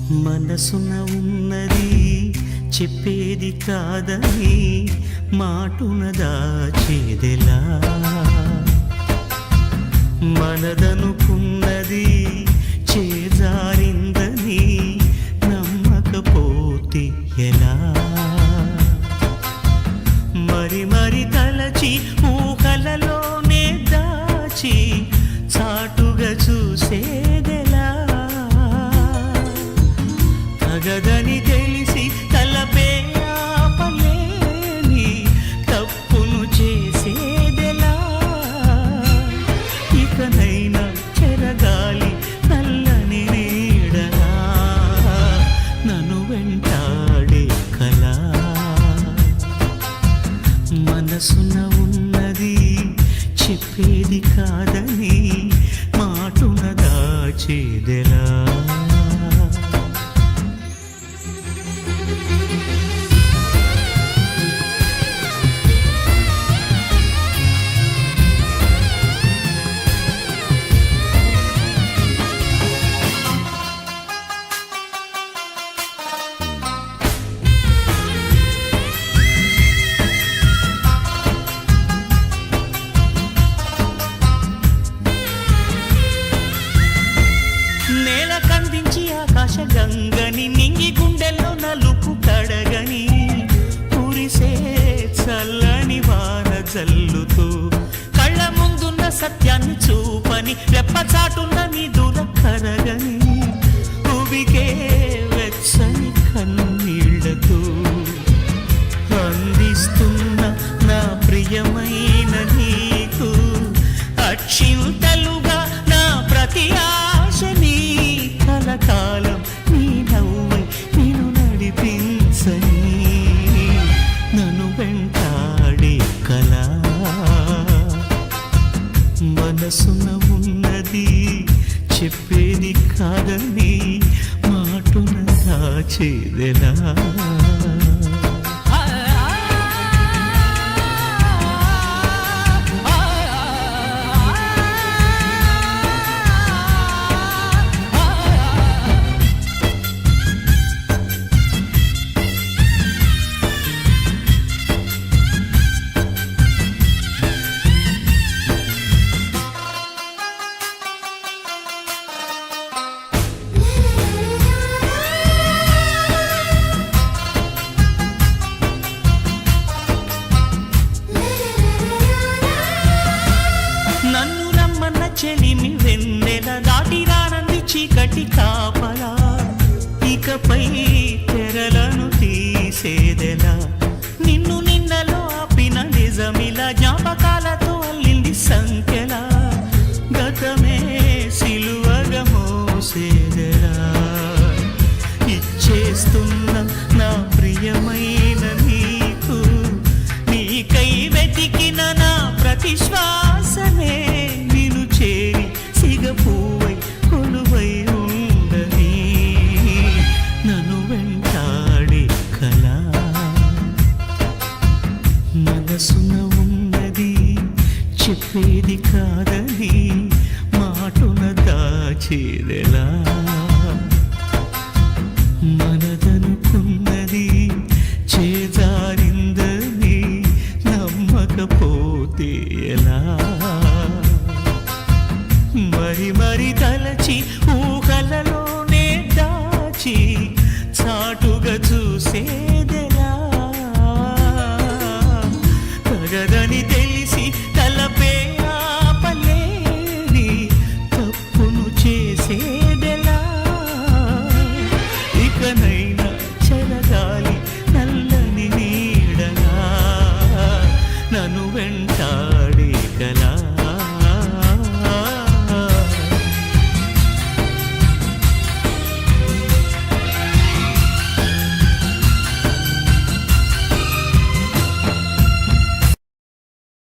మనసున ఉన్నది చెప్పేది కాదని మాటున దాచేదెలా, మనదనుకున్నది చేజారిందని నమ్మకపోతే ఎలా, మరి మరి తలచి ఊహలలోనే దాచి చాటుగా చూసేదెలా, తగదని తెలిసి తలపే ఆపలేని తప్పును చేసేదెలా, ఇకనైనా చెరగాలి నల్లని నీడలా నన్ను వెంటాడే కల, మనసున ఉన్నది చెప్పేది కాదని మాటున దాచేదెలా. నేల కందించి ఆకాశ గంగని నింగి గుండెల్లో నలుపు కడగని కురిసే చల్లని వాన జల్లుతూ కళ్ళ ముందున్న సత్యాన్ని చూపని రెప్పచాటున్న నీ దూర కరగని ఉబికే వెచ్చని కన్నీళ్లతో అందిస్తున్న నా ప్రియమైన నీకు అక్షింతలుగా నా ప్రతి ఆశని కలకాలం నీ నవ్వై నేను నడిపించని నన్ను వెంటాడే కల, మనసున ఉన్నది చెప్పేది కాదని మాటున దాచేదెలా. నన్ను రమ్మన్న చెలిమి వెన్నెల దాటి రానంది చీకటి కాపలా, ఇకపై తెరలను తీసేదెలా, నిన్ను నిన్నలో ఆపిన నిజమిలా జ్ఞాపకాలతో అల్లింది సంఖ్యలా, గతమే సిలువగా మోసేదెలా, ఇచ్చేస్తున్న నా ప్రియమైన నీకు నీకై వెతికిన నా ప్రతి శ్వాసనే